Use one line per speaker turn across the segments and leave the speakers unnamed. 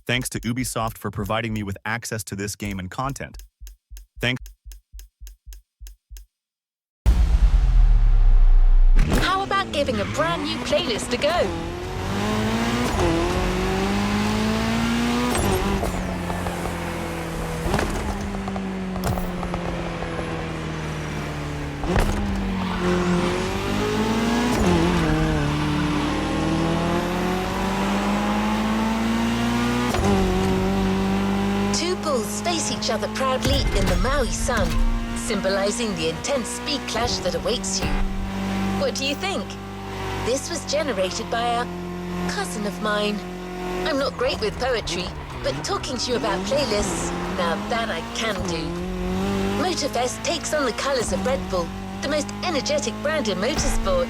Thanks to Ubisoft for providing me with access to this game and content. Thanks.
How about giving a brand new playlist a go? Face each other proudly in the Maui sun, symbolizing the intense speed clash that awaits you. What do you think? This was generated by a cousin of mine. I'm not great with poetry, but talking to you about playlists, now that I can do. Motorfest takes on the colors of Red Bull, the most energetic brand in motorsport.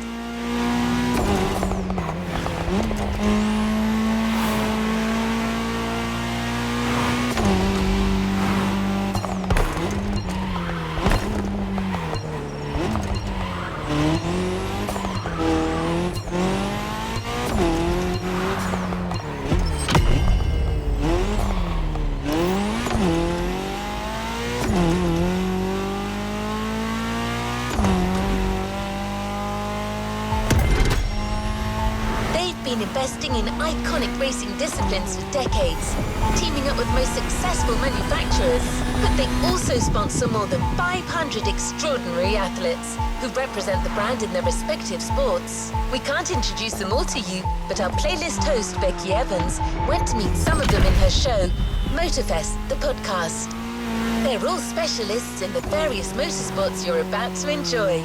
Investing in iconic racing disciplines for decades, teaming up with most successful manufacturers. But they also sponsor more than 500 extraordinary athletes who represent the brand in their respective sports. We can't introduce them all to you, but our playlist host, Becky Evans, went to meet some of them in her show, Motorfest, the podcast. They're all specialists in the various motorsports you're about to enjoy.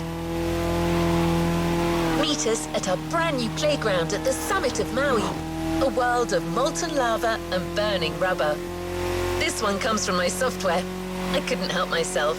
Meet us at our brand new playground at the summit of Maui, a world of molten lava and burning rubber. This one comes from my software. I couldn't help myself.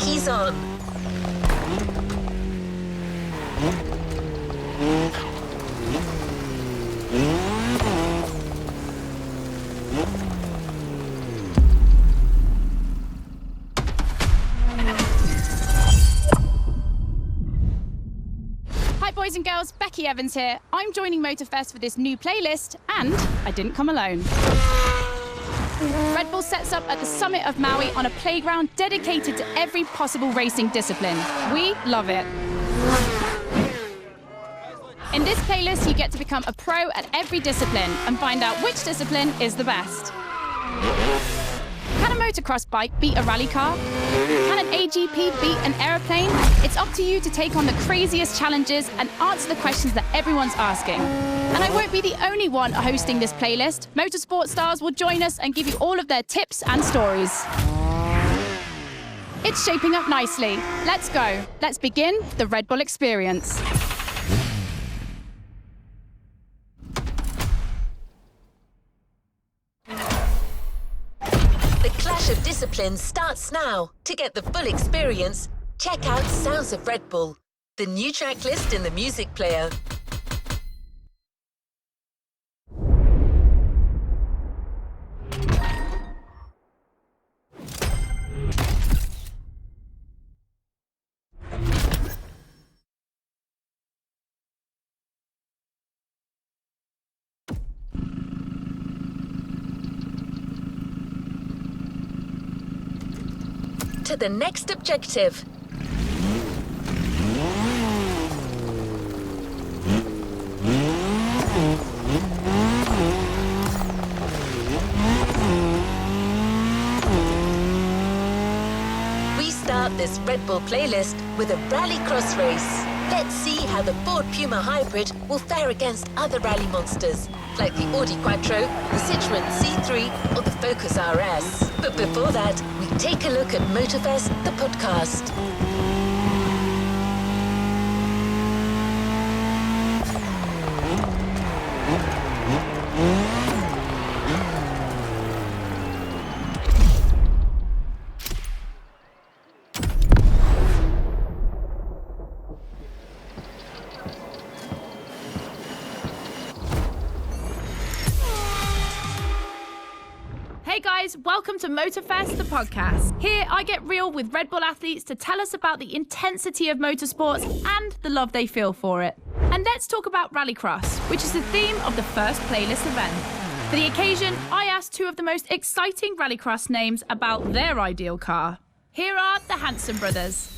Keys on.
boys and girls, Becky Evans here. I'm joining Motorfest for this new playlist, and I didn't come alone. Red Bull sets up at the summit of Maui on a playground dedicated to every possible racing discipline. We love it. In this playlist, you get to become a pro at every discipline and find out which discipline is the best. Can a motocross bike beat a rally car? Can an AGP beat an aeroplane? It's up to you to take on the craziest challenges and answer the questions that everyone's asking. And I won't be the only one hosting this playlist. Motorsport stars will join us and give you all of their tips and stories. It's shaping up nicely. Let's go. Let's begin the Red Bull experience.
The clash of disciplines starts now. To get the full experience, check out Sounds of Red Bull, the new track list in the music player. To the next objective. We start this Red Bull playlist with a rallycross race. Let's see how the Ford Puma Hybrid will fare against other rally monsters, like the Audi Quattro, the Citroën C3, or the Focus RS. But before that, we take a look at Motorfest, the podcast.
Hey guys, welcome to Motorfest, the podcast. Here, I get real with Red Bull athletes to tell us about the intensity of motorsports and the love they feel for it. And let's talk about rallycross, which is the theme of the first playlist event. For the occasion, I asked two of the most exciting rallycross names about their ideal car. Here are the Hanson brothers.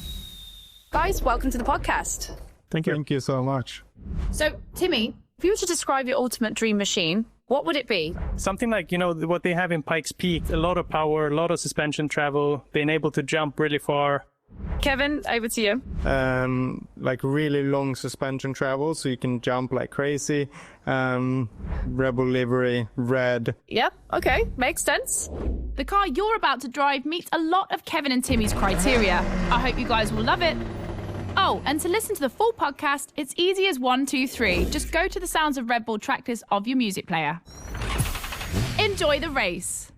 Guys, welcome to the podcast.
Thank you. Thank you so much.
So, Timmy, if you were to describe your ultimate dream machine, what would it be?
Something like, what they have in Pikes Peak, a lot of power, a lot of suspension travel, being able to jump really far.
Kevin, over to you.
Like really long suspension travel, so you can jump like crazy. Rebel livery, red.
Yep, okay, makes sense. The car you're about to drive meets a lot of Kevin and Timmy's criteria. I hope you guys will love it. Oh, and to listen to the full podcast, it's easy as 1, 2, 3. Just go to the Sounds of Red Bull tracklist of your music player. Enjoy the race.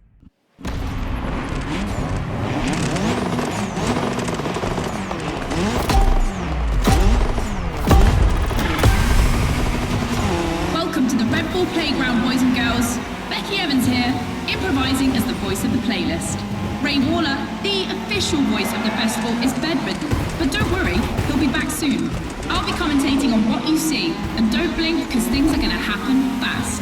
Welcome to the Red Bull Playground, boys and girls. Becky Evans here, improvising as the voice of the playlist. Ray Waller, the official voice of the festival, is bedridden, but don't worry, he'll be back soon. I'll be commentating on what you see, and don't blink because things are going to happen fast.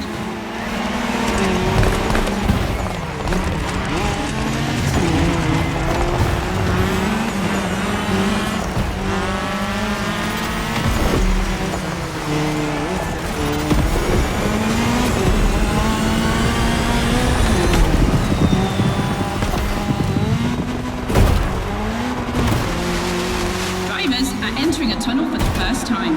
Entering a tunnel for the first time.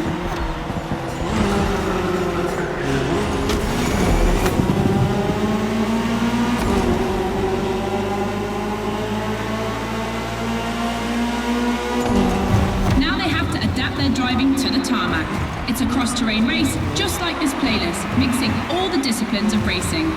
Now they have to adapt their driving to the tarmac. It's a cross-terrain race, just like this playlist, mixing all the disciplines of racing.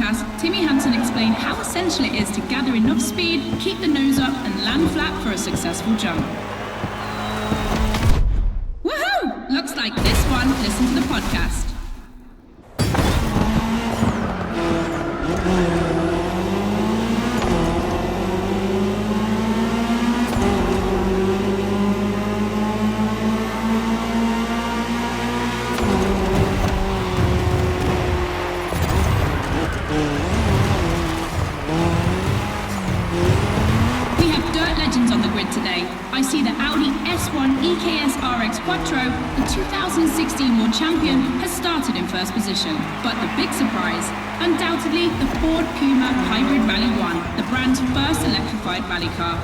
podcast, Timmy Hansen explained how essential it is to gather enough speed, keep the nose up, and land flat for a successful jump. Woohoo! Looks like this one. Listen to the podcast. I see the Audi S1 EKS RX Quattro, the 2016 World Champion, has started in first position. But the big surprise, undoubtedly the Ford Puma Hybrid Rally 1, the brand's first electrified rally car.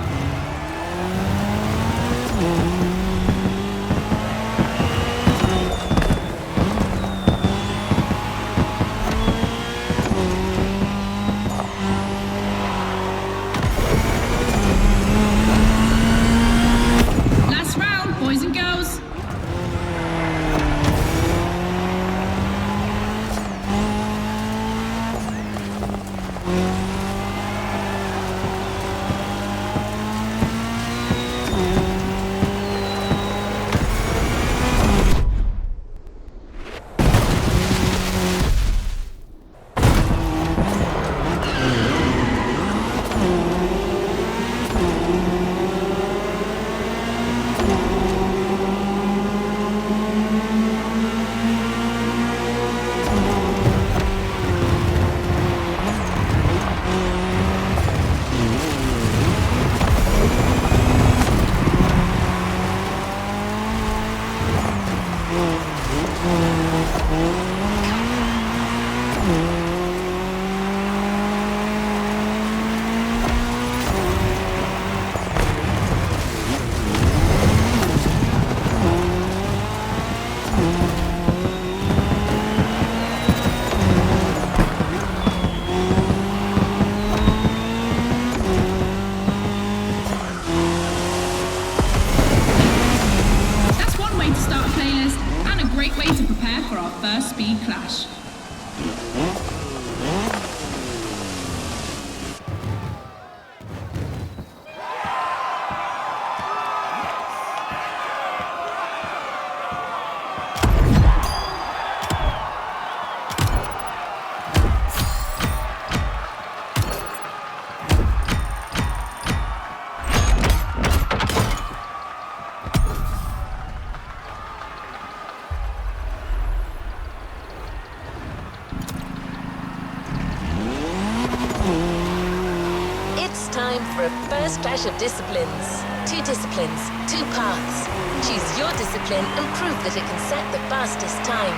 For a first clash of disciplines. 2 disciplines, 2 paths. Choose your discipline and prove that it can set the fastest time.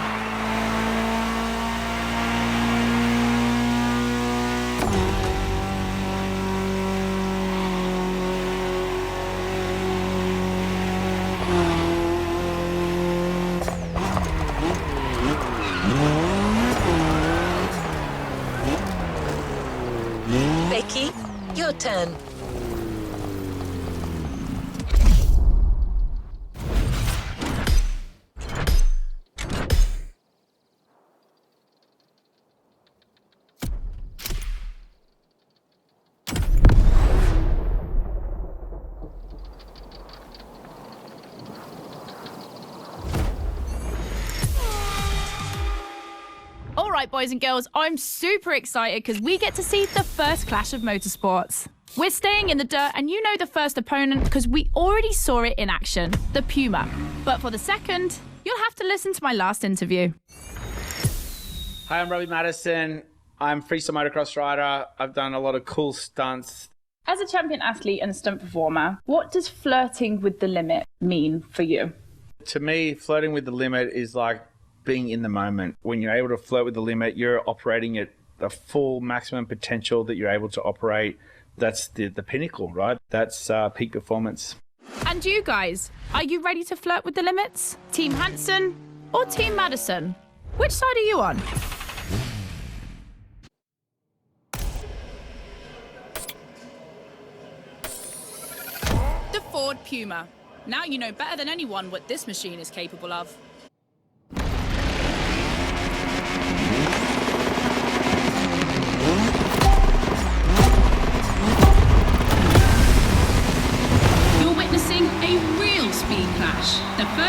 Becky, your turn.
Right, boys and girls, I'm super excited because we get to see the first clash of motorsports. We're staying in the dirt, and you know the first opponent because we already saw it in action, the Puma. But for the second, you'll have to listen to my last interview.
Hi, I'm Robbie Madison. I'm freestyle motocross rider. I've done a lot of cool stunts.
As a champion athlete and stunt performer, what does flirting with the limit mean for you?
To me, flirting with the limit is like being in the moment. When you're able to flirt with the limit, you're operating at the full maximum potential that you're able to operate. That's the pinnacle, right? That's peak performance.
And you guys, are you ready to flirt with the limits? Team Hansen or Team Madison? Which side are you on? The Ford Puma. Now you know better than anyone what this machine is capable of.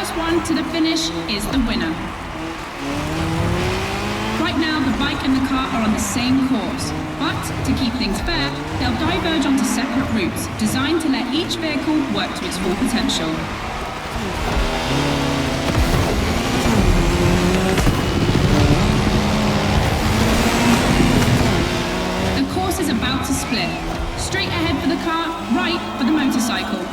first one to the finish is the winner. Right now, the bike and the car are on the same course, but to keep things fair, they'll diverge onto separate routes designed to let each vehicle work to its full potential. The course is about to split. Straight ahead for the car, right for the motorcycle.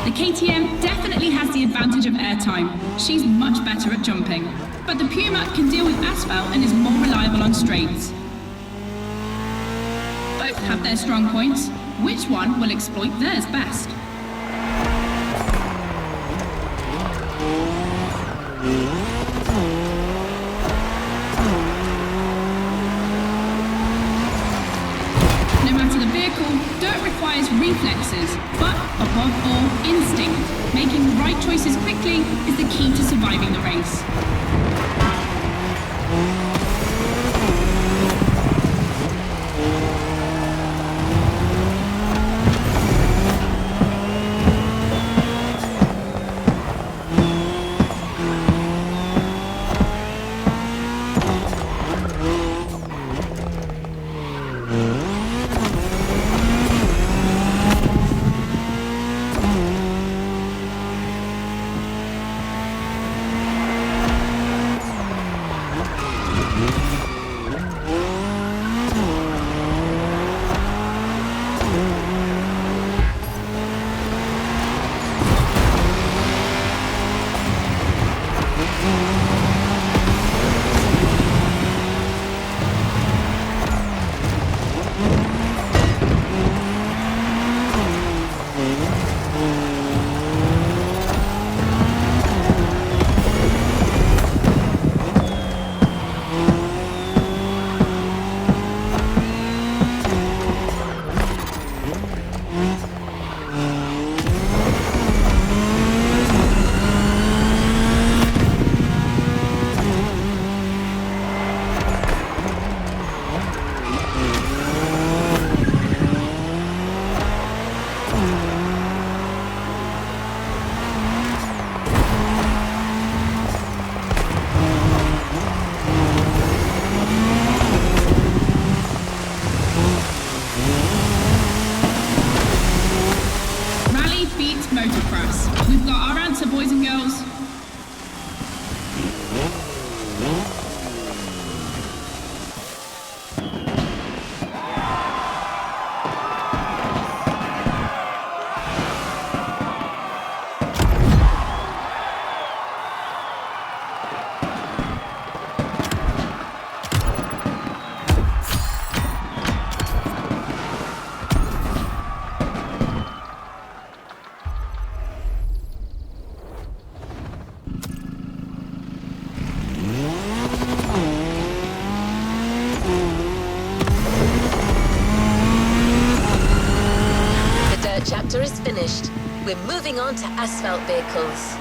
The KTM definitely has the advantage of airtime. She's much better at jumping. But the Puma can deal with asphalt and is more reliable on straights. Both have their strong points. Which one will exploit theirs best? No matter the vehicle, dirt requires reflexes, but above all, instinct. Making the right choices quickly is the key to surviving the race. Motocross. We've got our answer, boys and girls.
Chapter is finished. We're moving on to asphalt vehicles.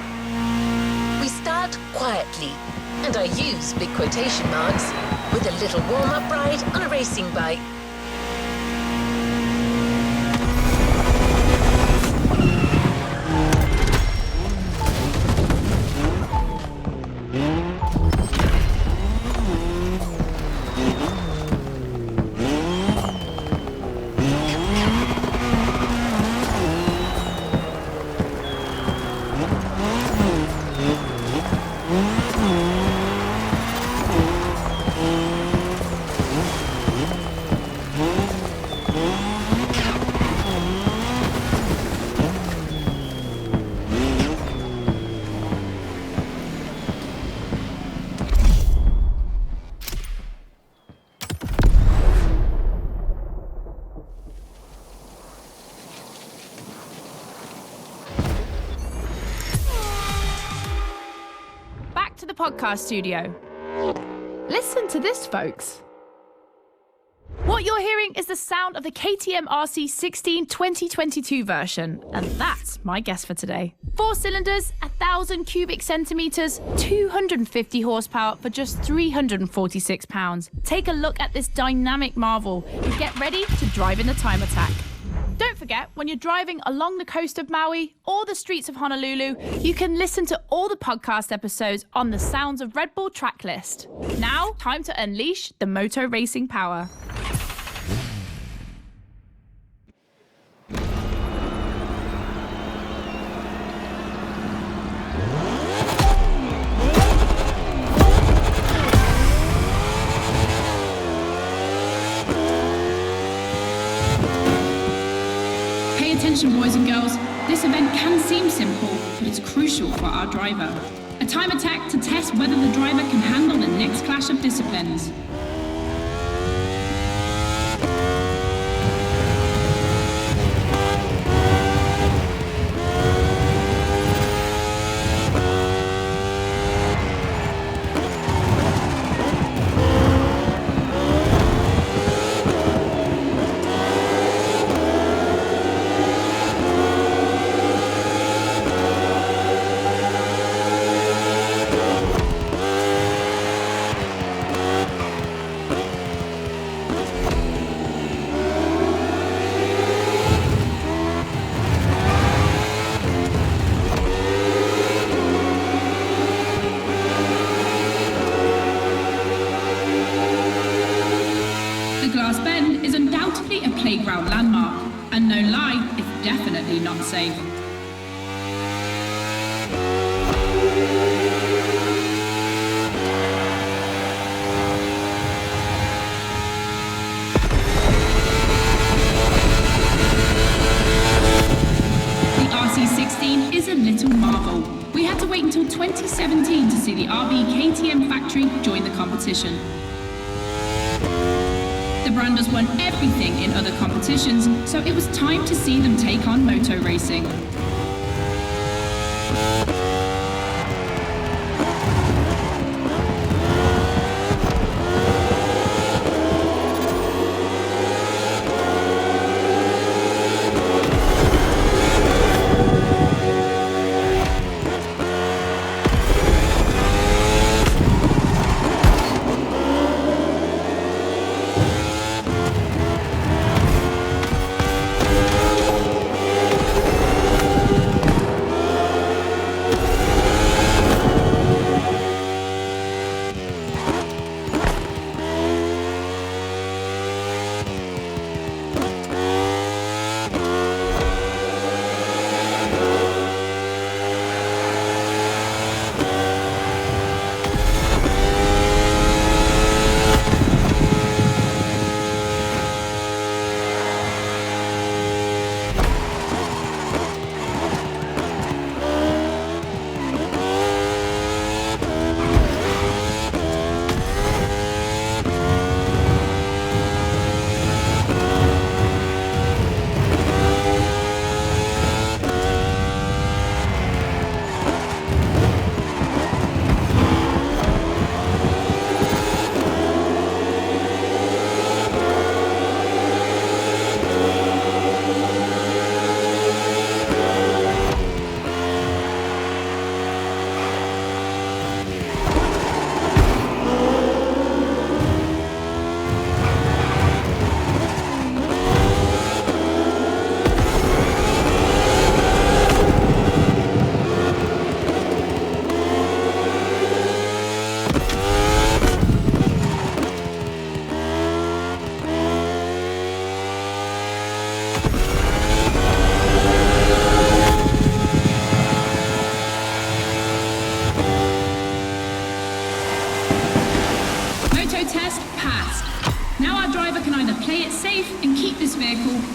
We start quietly, and I use big quotation marks, with a little warm-up ride on a racing bike.
The podcast studio. Listen to this, folks. What you're hearing is the sound of the KTM RC16 2022 version, and that's my guess for today. 4 cylinders, 1,000 cubic centimeters, 250 horsepower for just 346 pounds. Take a look at this dynamic marvel and get ready to drive in the time attack. Don't forget, when you're driving along the coast of Maui or the streets of Honolulu, you can listen to all the podcast episodes on the Sounds of Red Bull track list. Now, time to unleash the Moto racing power.
Attention boys and girls, this event can seem simple, but it's crucial for our driver. A time attack to test whether the driver can handle the next clash of disciplines. Playground landmark, and no lie, it's definitely not safe. The RC16 is a little marvel. We had to wait until 2017 to see the RB KTM factory join the competition. The brand has won everything in other competitions, so it was time to see them take on moto racing.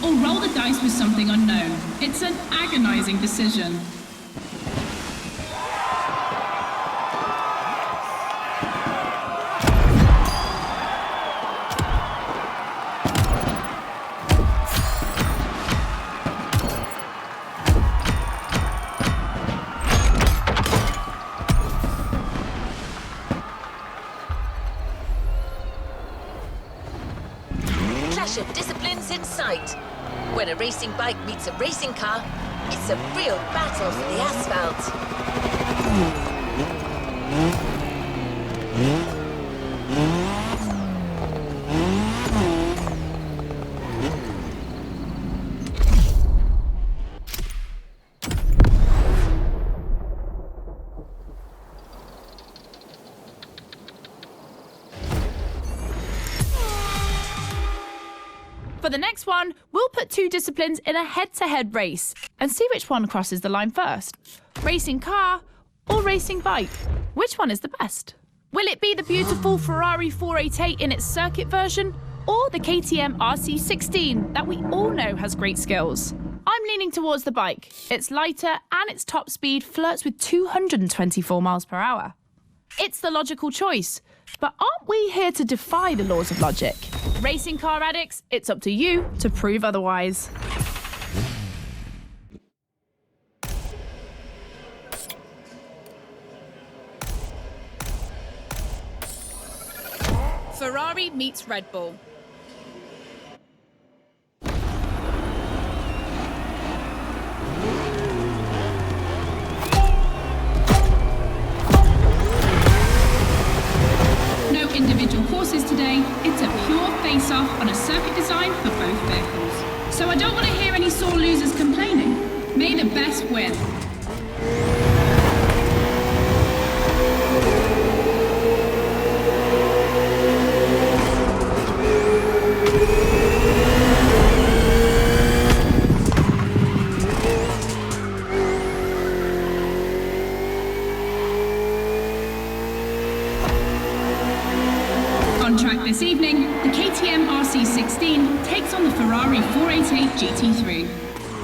Or roll the dice with something unknown. It's an agonizing decision.
clash of disciplines in sight. When a racing bike meets a racing car, it's a real battle for the asphalt.
For the next one, we'll put two disciplines in a head-to-head race and see which one crosses the line first. Racing car or racing bike? Which one is the best? Will it be the beautiful Ferrari 488 in its circuit version or the KTM RC16 that we all know has great skills? I'm leaning towards the bike. It's lighter and its top speed flirts with 224 miles per hour. It's the logical choice. But aren't we here to defy the laws of logic? Racing car addicts, it's up to you to prove otherwise. Ferrari meets Red Bull.
No individual courses today, it's a pure face-off on a circuit design for both vehicles. So I don't want to hear any sore losers complaining. May the best win. On track this evening, the KTM RC16 takes on the Ferrari 488 GT3.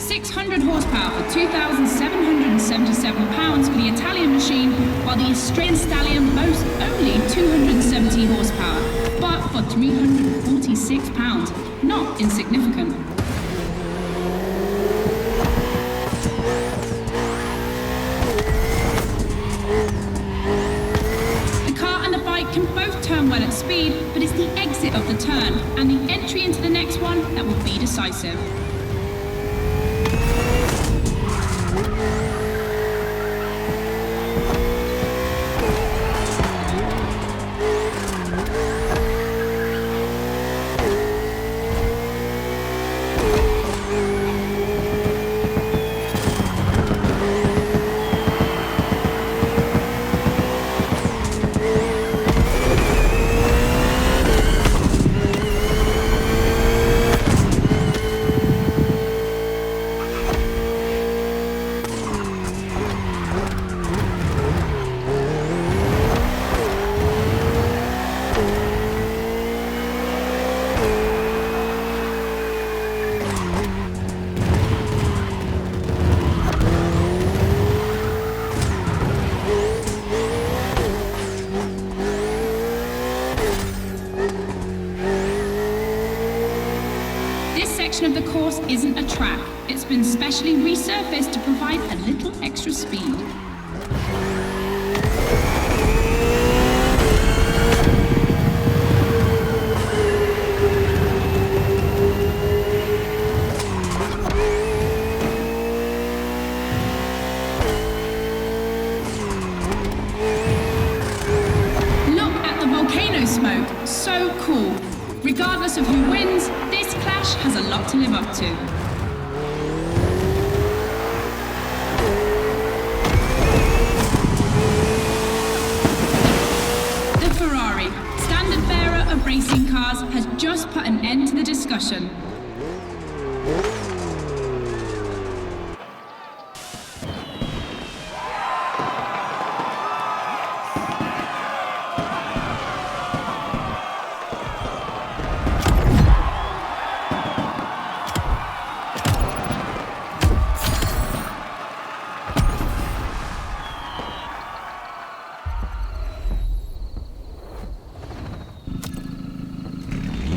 600 horsepower for 2,777 pounds for the Italian machine, while the Australian stallion boasts only 270 horsepower, but for 346 pounds, not insignificant. Can both turn well at speed, but it's the exit of the turn and the entry into the next one that will be decisive. Of the course isn't a track. It's been specially resurfaced to provide a little extra speed. Look at the volcano smoke. So cool. Regardless of who wins, this clash has a lot to live up to. The Ferrari, standard bearer of racing cars, has just put an end to the discussion.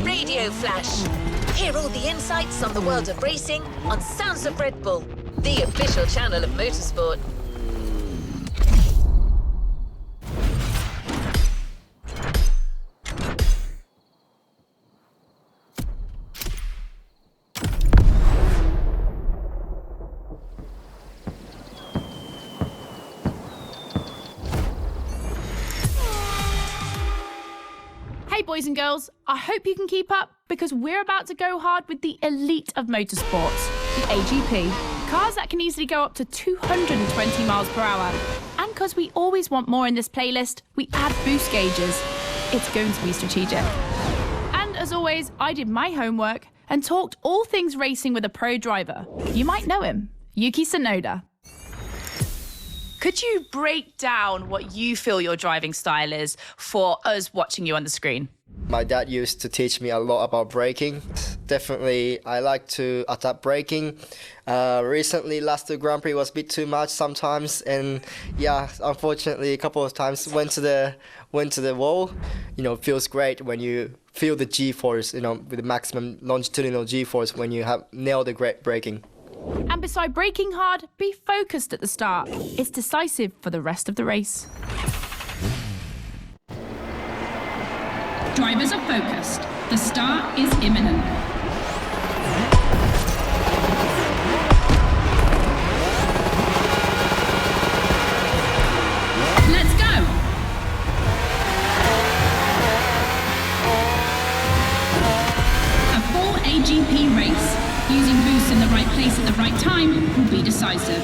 Radio Flash. Hear all the insights on the world of racing on Sounds of Red Bull, the official channel of motorsport.
boys and girls, I hope you can keep up because we're about to go hard with the elite of motorsports, the AGP. Cars that can easily go up to 220 miles per hour. And because we always want more in this playlist, we add boost gauges. It's going to be strategic. And as always, I did my homework and talked all things racing with a pro driver. You might know him, Yuki Tsunoda. Could you break down what you feel your driving style is for us watching you on the screen?
My dad used to teach me a lot about braking. Definitely, I like to adapt braking. Recently, last Grand Prix was a bit too much sometimes, and yeah, unfortunately, a couple of times went to the wall. You know, feels great when you feel the G-force. You know, with the maximum longitudinal G-force when you have nailed the great braking.
And beside braking hard, be focused at the start. It's decisive for the rest of the race.
Drivers are focused. The start is imminent. Let's go! A full AGP race, using boosts in the right place at the right time, will be decisive.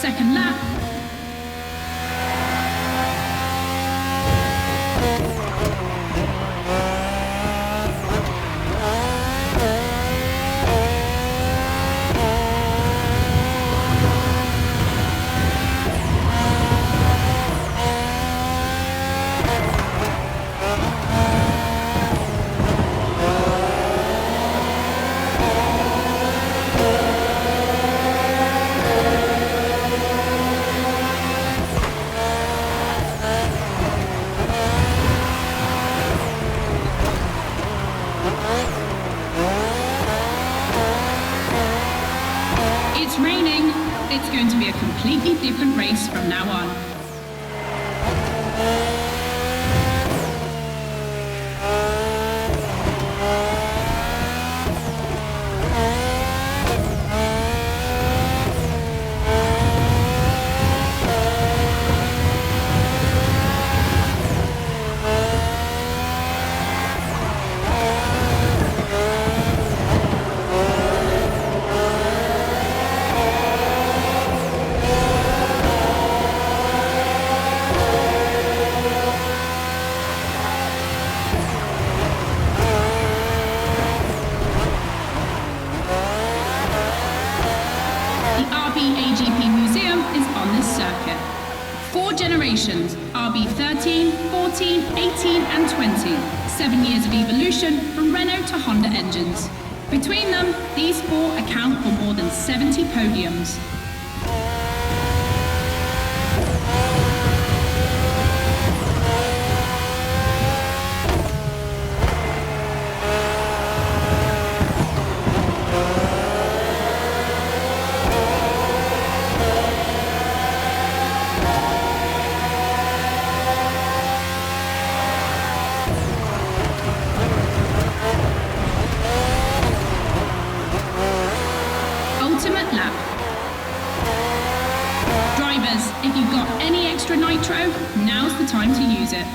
Second lap. It's raining. It's going to be a completely different race from now on. Generations, RB13, 14, 18 and 20. 7 years of evolution from Renault to Honda engines. Between them, these four account for more than 70 podiums. Ultimate lap. Drivers, if you've got any extra nitro, now's the time to use it.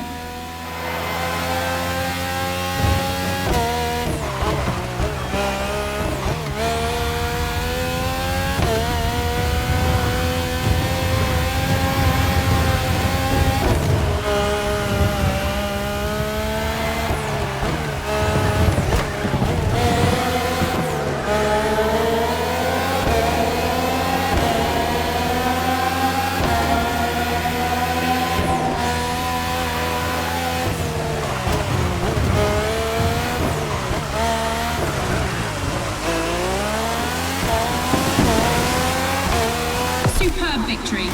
Superb victory.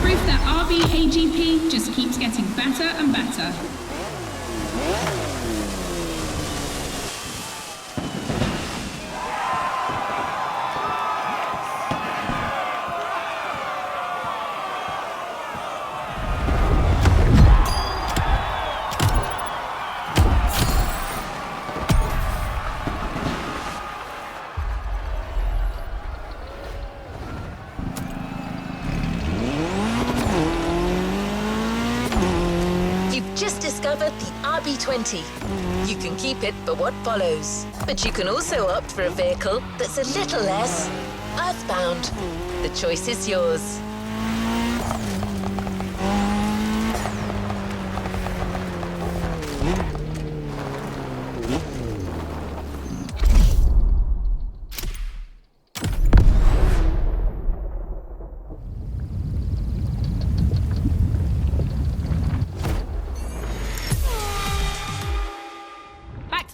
Proof that RB AGP just keeps getting better and better.
Discovered the RB20. You can keep it for what follows, but you can also opt for a vehicle that's a little less earthbound. The choice is yours.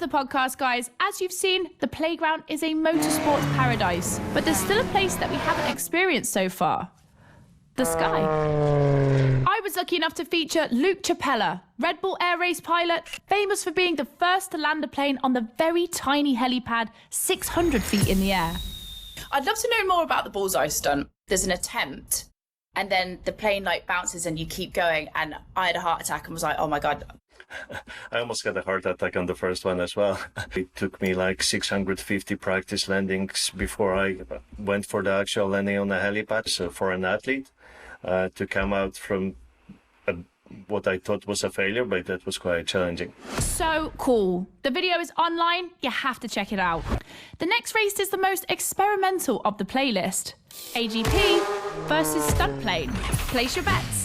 Podcast, guys. As you've seen, the playground is a motorsports paradise, but there's still a place that we haven't experienced so far: the sky. I was lucky enough to feature Luke Chapella, Red Bull Air Race pilot, famous for being the first to land a plane on the very tiny helipad 600 feet in the air.
I'd love to know more about the bullseye stunt. There's an attempt, and then the plane like bounces and you keep going, and I had a heart attack and was like, oh my God.
I almost got a heart attack on the first one as well. It took me like 650 practice landings before I went for the actual landing on the helipad. So for an athlete to come out from what I thought was a failure, but that was quite challenging.
So cool. The video is online. You have to check it out. The next race is the most experimental of the playlist: AGP versus stunt plane. Place your bets.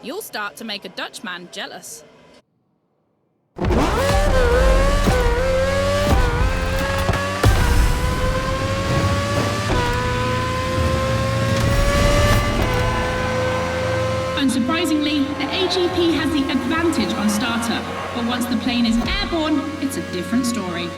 You'll start to make a Dutchman jealous.
Unsurprisingly, the AGP has the advantage on startup, but once the plane is airborne, it's a different story.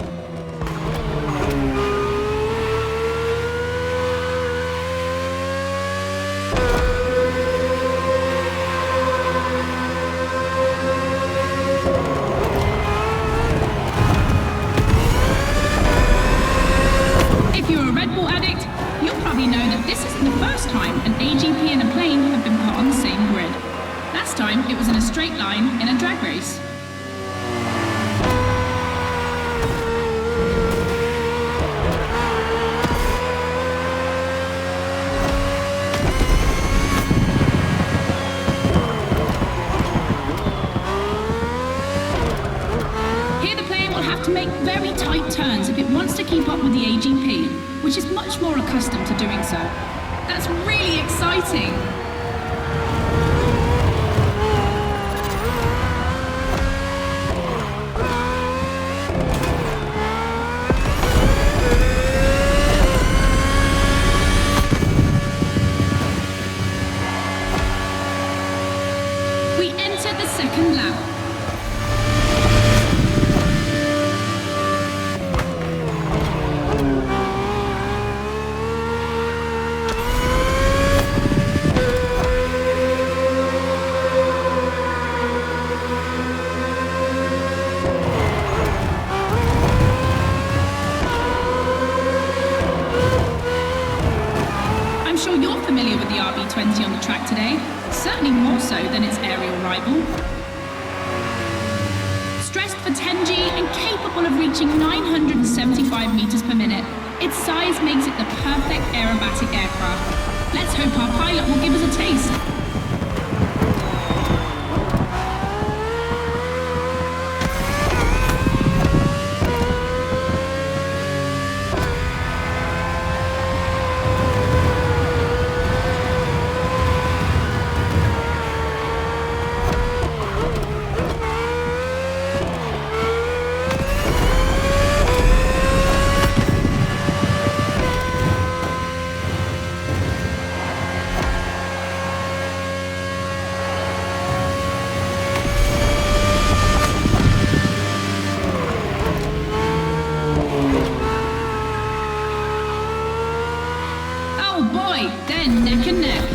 If you're a Red Bull addict, you'll probably know that this isn't the first time an AGP and a plane have been put on the same grid. Last time, it was in a straight line in a drag race. Here the plane will have to make very tight turns if it wants to keep up with the AGP, which is much more accustomed to doing so. That's really exciting! We enter the second lap. I'm sure you're familiar with the RB20 on the track today, certainly more so than its aerial rival. Stressed for 10G and capable of reaching 975 meters per minute, its size makes it the perfect aerobatic aircraft. Let's hope our pilot will give us a taste. Oh boy, they're neck and neck.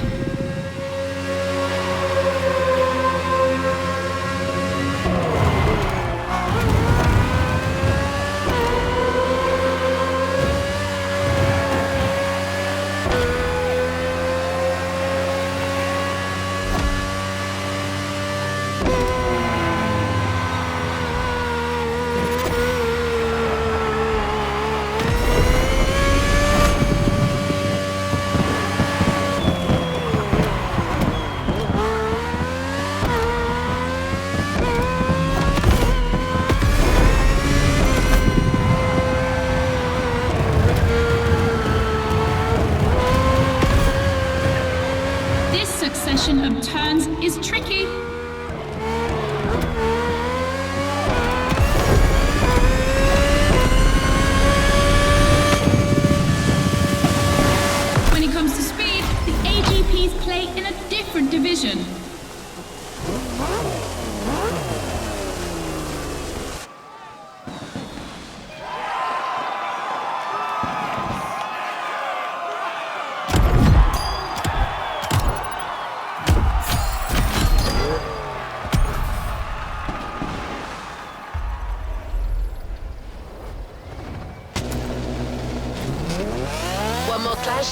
Of turns is tricky. When it comes to speed, the AGPs play in a different division.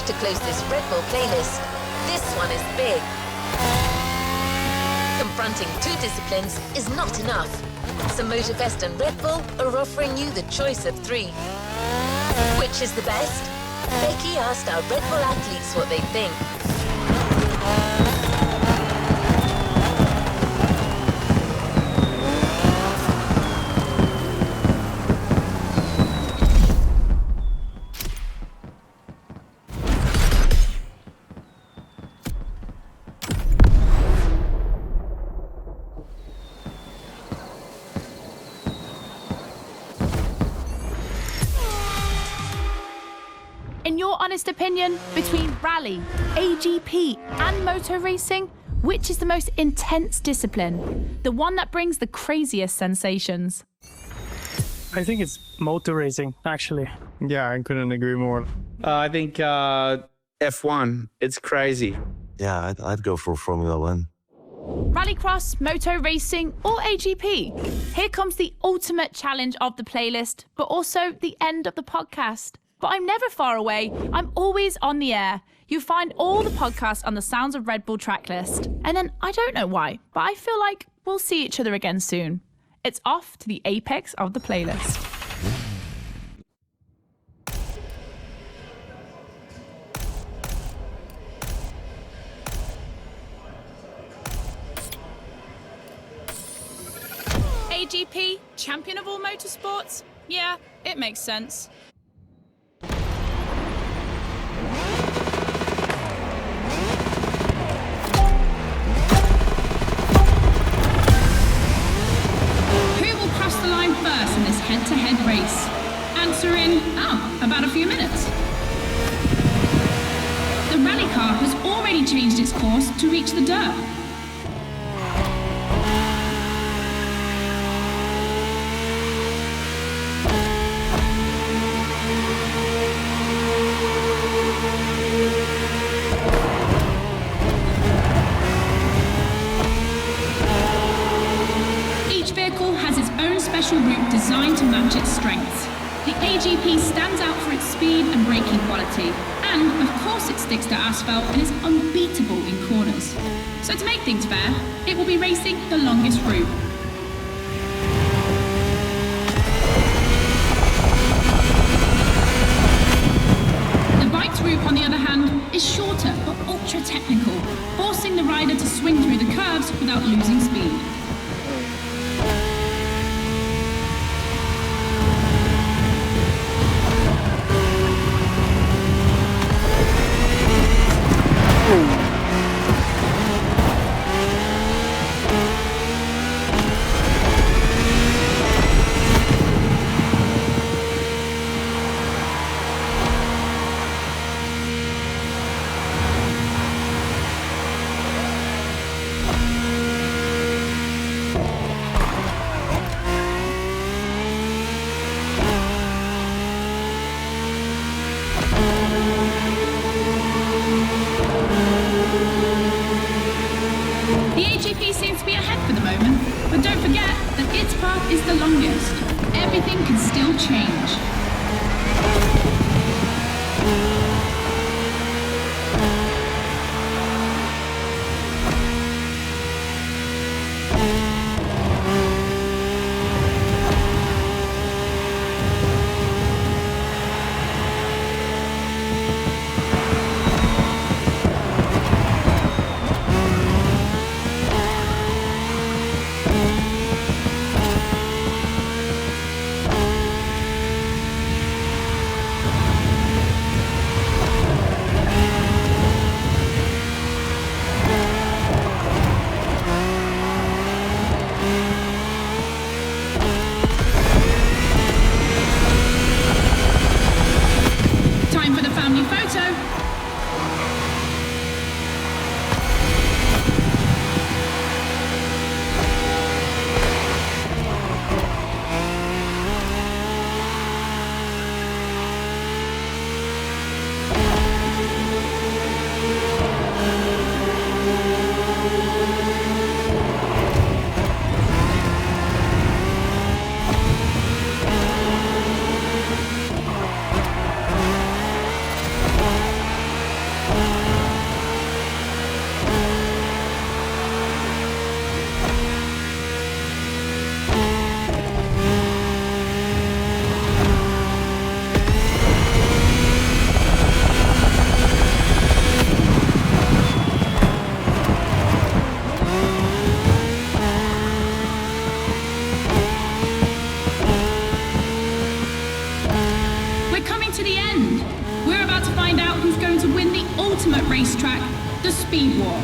To close this Red Bull playlist. This one is big. Confronting two disciplines is not enough. So Motorfest and Red Bull are offering you the choice of 3. Which is the best? Becky asked our Red Bull athletes what they think.
In your honest opinion, between rally, AGP and moto racing, which is the most intense discipline? The one that brings the craziest sensations?
I think it's motor racing, actually.
Yeah, I couldn't agree more.
I think F1. It's crazy.
Yeah, I'd go for Formula One.
Rallycross, moto racing, or AGP? Here comes the ultimate challenge of the playlist, but also the end of the podcast. But I'm never far away. I'm always on the air. You find all the podcasts on the Sounds of Red Bull tracklist. And then, I don't know why, but I feel like we'll see each other again soon. It's off to the apex of the playlist. AGP, champion of all motorsports? Yeah, it makes sense.
The line first in this head-to-head race. Answer in, about a few minutes. The rally car has already changed its course to reach the dirt. Special route designed to match its strengths. The AGP stands out for its speed and braking quality, and of course it sticks to asphalt and is unbeatable in corners. So to make things fair, it will be racing the longest route. The bike's route, on the other hand, is shorter but ultra-technical, forcing the rider to swing through the curves without losing speed. The AGP seems to be ahead for the moment, but don't forget that its path is the longest. Everything can still change. Time for the family photo. Ultimate racetrack, the Speed War.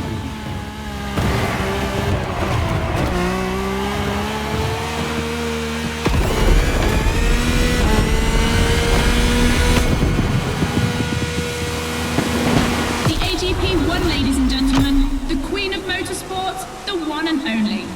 The AGP won, ladies and gentlemen, the Queen of Motorsports, the one and only.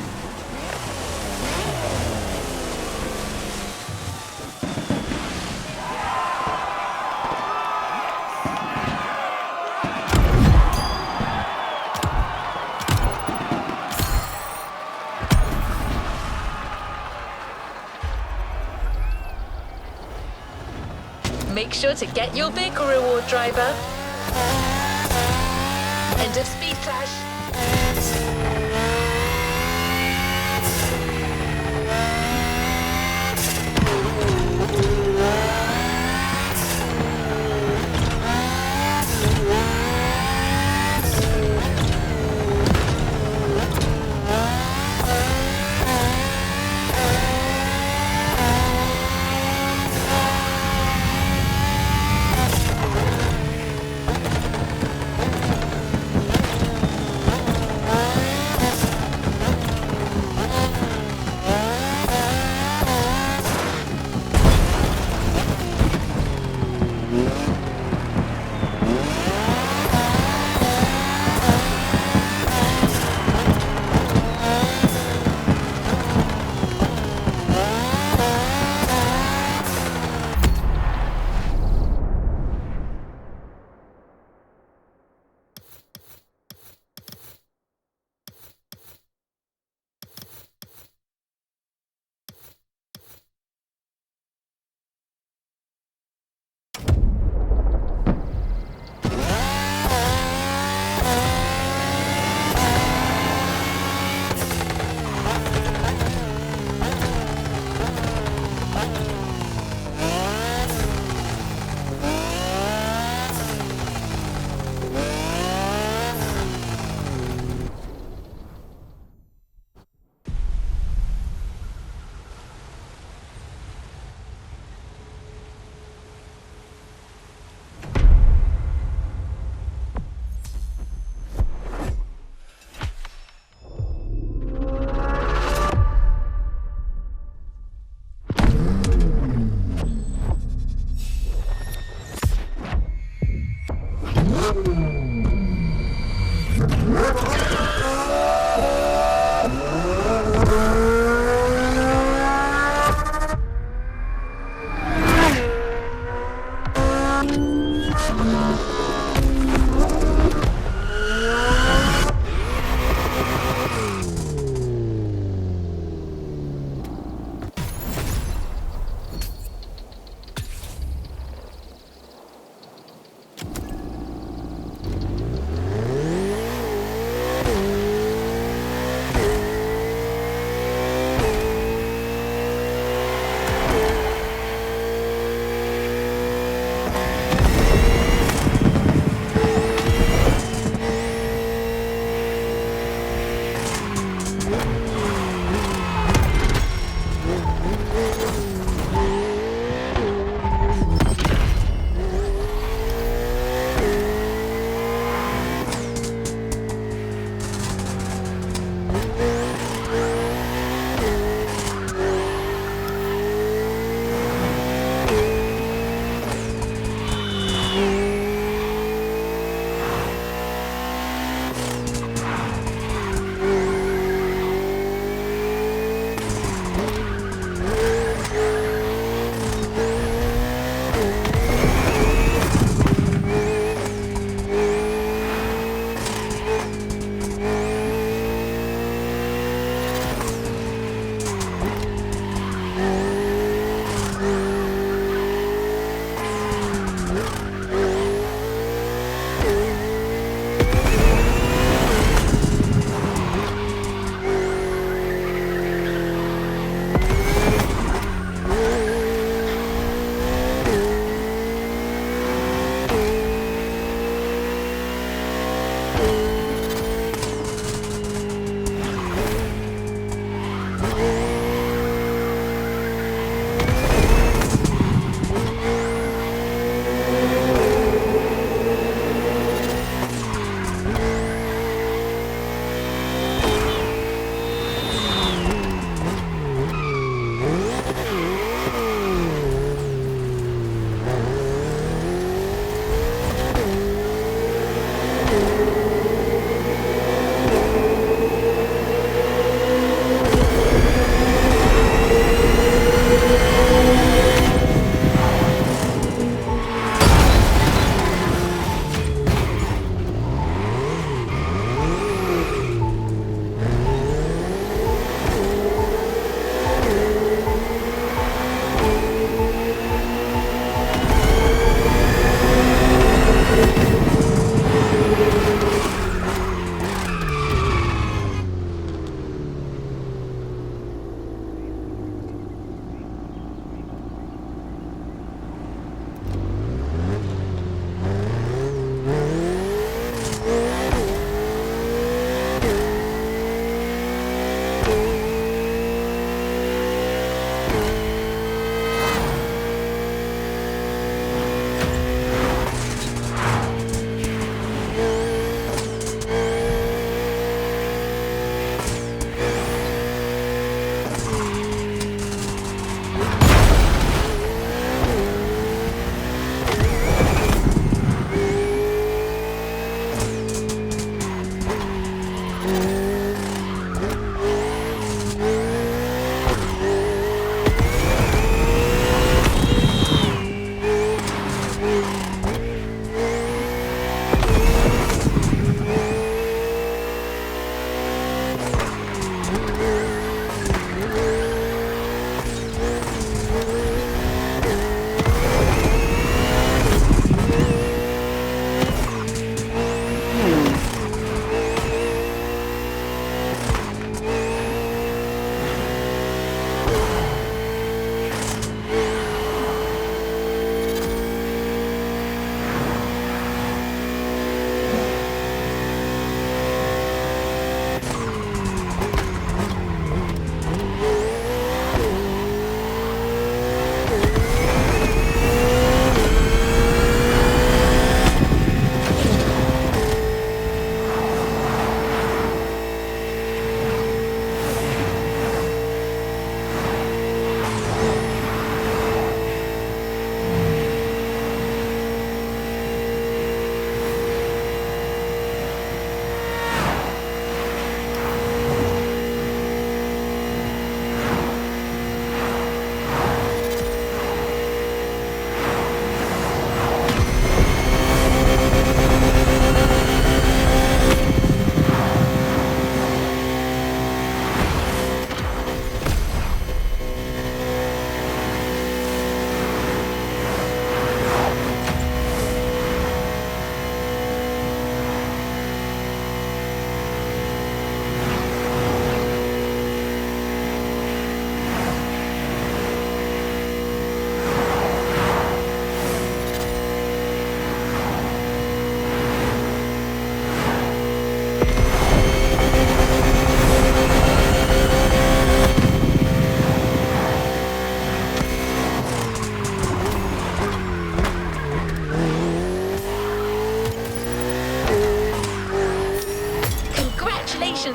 Make sure to get your vehicle reward, driver. End of speed clash.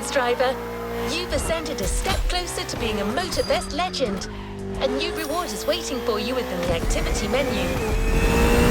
Congratulations, driver. You've ascended a step closer to being a Motorfest legend. A new reward is waiting for you within the activity menu.